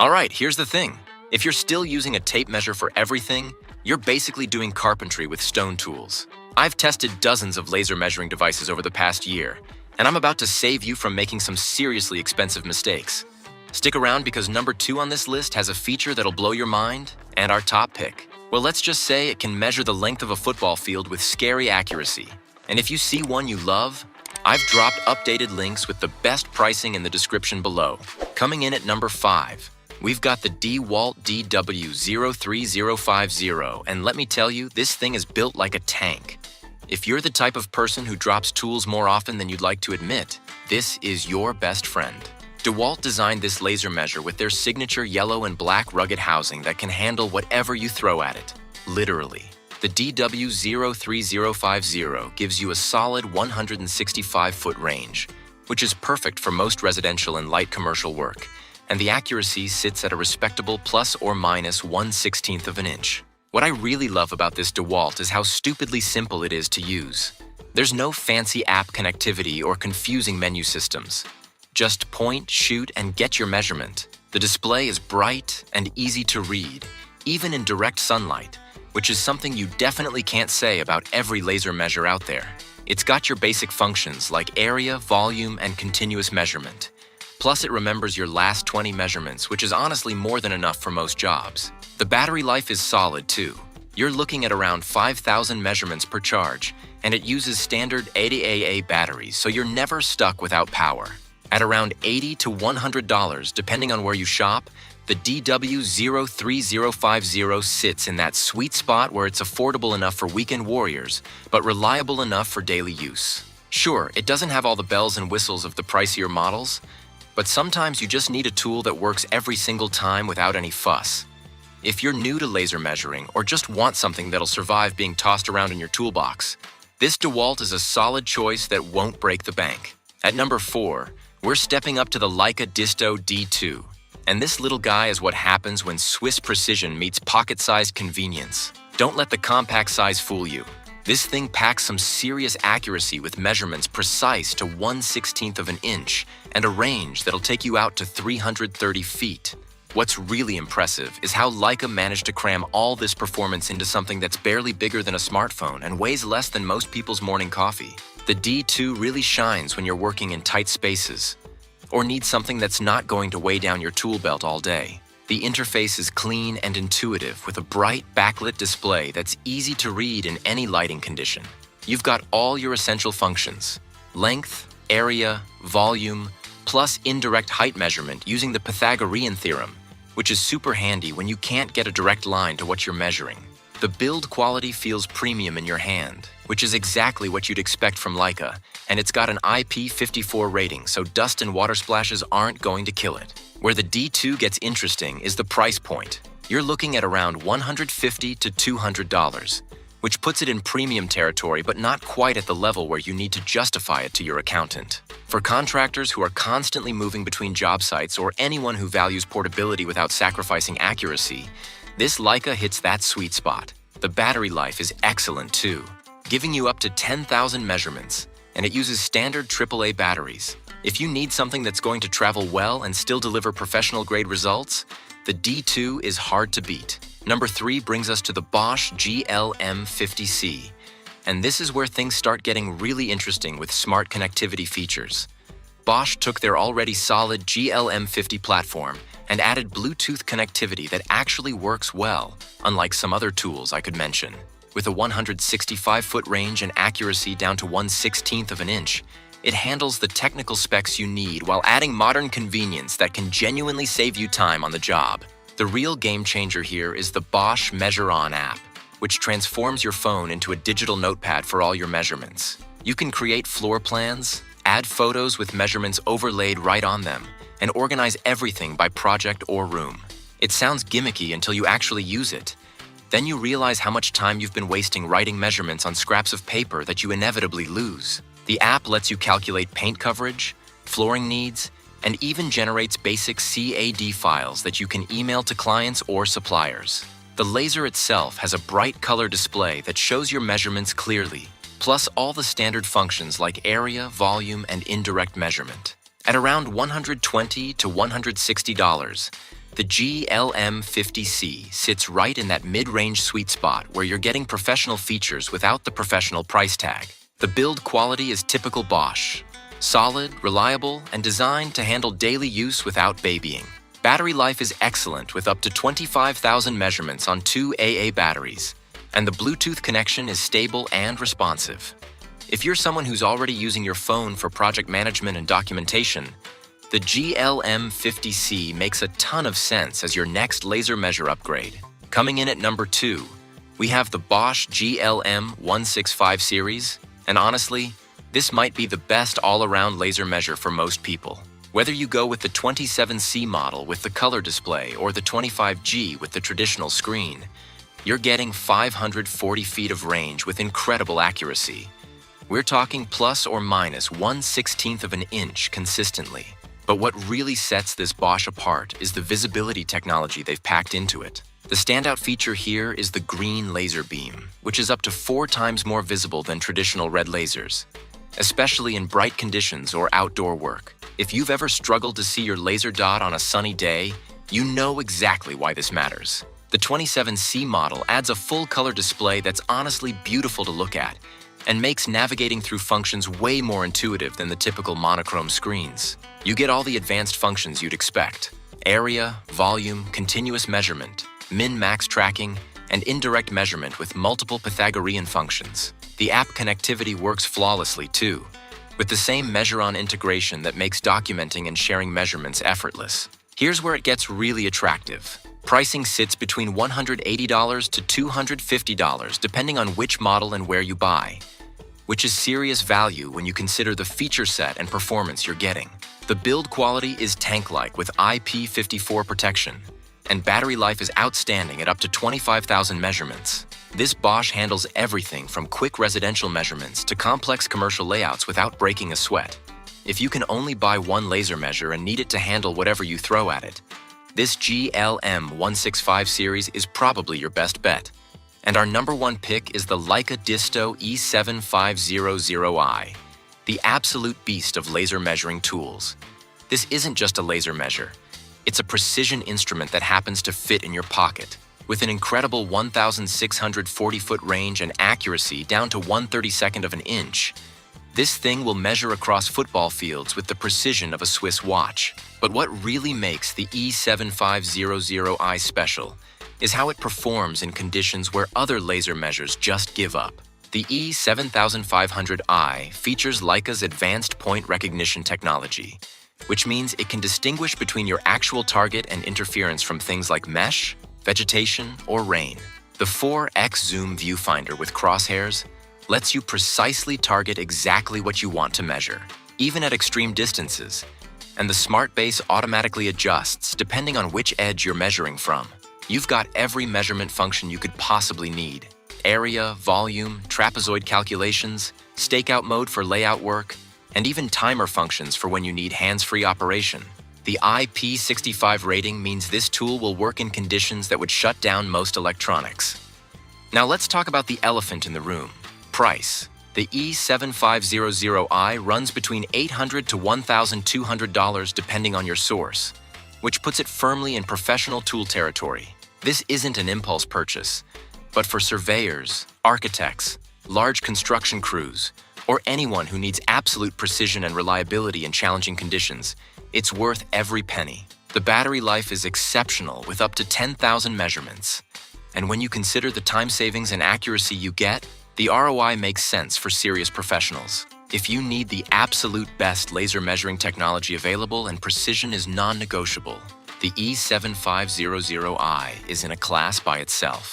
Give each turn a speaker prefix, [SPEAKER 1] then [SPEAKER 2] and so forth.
[SPEAKER 1] Alright, here's the thing. If you're still using a tape measure for everything, you're basically doing carpentry with stone tools. I've tested dozens of laser measuring devices over the past year, and I'm about to save you from making some seriously expensive mistakes. Stick around because number 2 on this list has a feature that'll blow your mind, and our top pick. Well, let's just say it can measure the length of a football field with scary accuracy. And if you see one you love, I've dropped updated links with the best pricing in the description below. Coming in at number 5, we've got the DeWalt DW03050, and let me tell you, this thing is built like a tank. If you're the type of person who drops tools more often than you'd like to admit, this is your best friend. DeWalt designed this laser measure with their signature yellow and black rugged housing that can handle whatever you throw at it, literally. The DW03050 gives you a solid 165-foot range, which is perfect for most residential and light commercial work, and the accuracy sits at a respectable plus or minus 1/16 of an inch. What I really love about this DeWalt is how stupidly simple it is to use. There's no fancy app connectivity or confusing menu systems. Just point, shoot, and get your measurement. The display is bright and easy to read, even in direct sunlight, which is something you definitely can't say about every laser measure out there. It's got your basic functions like area, volume, and continuous measurement. Plus, it remembers your last 20 measurements, which is honestly more than enough for most jobs. The battery life is solid too. You're looking at around 5,000 measurements per charge, and it uses standard 80AA batteries, so you're never stuck without power. At around $80 to $100, depending on where you shop, the DW03050 sits in that sweet spot where it's affordable enough for weekend warriors, but reliable enough for daily use. Sure, it doesn't have all the bells and whistles of the pricier models, but sometimes you just need a tool that works every single time without any fuss. If you're new to laser measuring or just want something that'll survive being tossed around in your toolbox, this DeWalt is a solid choice that won't break the bank. At number 4, we're stepping up to the Leica DISTO D2. And this little guy is what happens when Swiss precision meets pocket-sized convenience. Don't let the compact size fool you. This thing packs some serious accuracy with measurements precise to 1/16 of an inch and a range that'll take you out to 330 feet. What's really impressive is how Leica managed to cram all this performance into something that's barely bigger than a smartphone and weighs less than most people's morning coffee. The D2 really shines when you're working in tight spaces or need something that's not going to weigh down your tool belt all day. The interface is clean and intuitive with a bright backlit display that's easy to read in any lighting condition. You've got all your essential functions: length, area, volume, plus indirect height measurement using the Pythagorean theorem, which is super handy when you can't get a direct line to what you're measuring. The build quality feels premium in your hand, which is exactly what you'd expect from Leica, and it's got an IP54 rating, so dust and water splashes aren't going to kill it. Where the D2 gets interesting is the price point. You're looking at around $150 to $200, which puts it in premium territory but not quite at the level where you need to justify it to your accountant. For contractors who are constantly moving between job sites or anyone who values portability without sacrificing accuracy, this Leica hits that sweet spot. The battery life is excellent too, giving you up to 10,000 measurements, and it uses standard AAA batteries. If you need something that's going to travel well and still deliver professional-grade results, the D2 is hard to beat. Number 3 brings us to the Bosch GLM 50C, and this is where things start getting really interesting with smart connectivity features. Bosch took their already solid GLM 50 platform and added Bluetooth connectivity that actually works well, unlike some other tools I could mention. With a 165-foot range and accuracy down to 1/16 of an inch, it handles the technical specs you need while adding modern convenience that can genuinely save you time on the job. The real game changer here is the Bosch Measure On app, which transforms your phone into a digital notepad for all your measurements. You can create floor plans, add photos with measurements overlaid right on them, and organize everything by project or room. It sounds gimmicky until you actually use it. Then you realize how much time you've been wasting writing measurements on scraps of paper that you inevitably lose. The app lets you calculate paint coverage, flooring needs, and even generates basic CAD files that you can email to clients or suppliers. The laser itself has a bright color display that shows your measurements clearly, plus all the standard functions like area, volume, and indirect measurement. At around $120 to $160, The GLM50C sits right in that mid-range sweet spot where you're getting professional features without the professional price tag. The build quality is typical Bosch. Solid, reliable, and designed to handle daily use without babying. Battery life is excellent with up to 25,000 measurements on 2 AA batteries, and the Bluetooth connection is stable and responsive. If you're someone who's already using your phone for project management and documentation, the GLM50C makes a ton of sense as your next laser measure upgrade. Coming in at number 2, we have the Bosch GLM165 series, and honestly, this might be the best all-around laser measure for most people. Whether you go with the 27C model with the color display or the 25G with the traditional screen, you're getting 540 feet of range with incredible accuracy. We're talking plus or minus 1/16 of an inch consistently. But what really sets this Bosch apart is the visibility technology they've packed into it. The standout feature here is the green laser beam, which is up to 4 times more visible than traditional red lasers, especially in bright conditions or outdoor work. If you've ever struggled to see your laser dot on a sunny day, you know exactly why this matters. The 27C model adds a full-color display that's honestly beautiful to look at and makes navigating through functions way more intuitive than the typical monochrome screens. You get all the advanced functions you'd expect: area, volume, continuous measurement, min-max tracking, and indirect measurement with multiple Pythagorean functions. The app connectivity works flawlessly too, with the same measure-on integration that makes documenting and sharing measurements effortless. Here's where it gets really attractive. Pricing sits between $180 to $250 depending on which model and where you buy, which is serious value when you consider the feature set and performance you're getting. The build quality is tank-like with IP54 protection, and battery life is outstanding at up to 25,000 measurements. This Bosch handles everything from quick residential measurements to complex commercial layouts without breaking a sweat. If you can only buy one laser measure and need it to handle whatever you throw at it, this GLM165 series is probably your best bet. And our number 1 pick is the Leica DISTO D2 the absolute beast of laser measuring tools. This isn't just a laser measure. It's a precision instrument that happens to fit in your pocket. With an incredible 1,640-foot range and accuracy down to 1/32 of an inch, this thing will measure across football fields with the precision of a Swiss watch. But what really makes the E7500i special is how it performs in conditions where other laser measures just give up. The E7500i features Leica's advanced point recognition technology, which means it can distinguish between your actual target and interference from things like mesh, vegetation, or rain. The 4x zoom viewfinder with crosshairs lets you precisely target exactly what you want to measure, even at extreme distances, and the smart base automatically adjusts depending on which edge you're measuring from. You've got every measurement function you could possibly need: area, volume, trapezoid calculations, stakeout mode for layout work, and even timer functions for when you need hands-free operation. The IP65 rating means this tool will work in conditions that would shut down most electronics. Now let's talk about the elephant in the room: price. The E7500i runs between $800 to $1,200 depending on your source, which puts it firmly in professional tool territory. This isn't an impulse purchase, but for surveyors, architects, large construction crews, or anyone who needs absolute precision and reliability in challenging conditions, it's worth every penny. The battery life is exceptional with up to 10,000 measurements. And when you consider the time savings and accuracy you get, the ROI makes sense for serious professionals. If you need the absolute best laser measuring technology available and precision is non-negotiable, the E7500i is in a class by itself.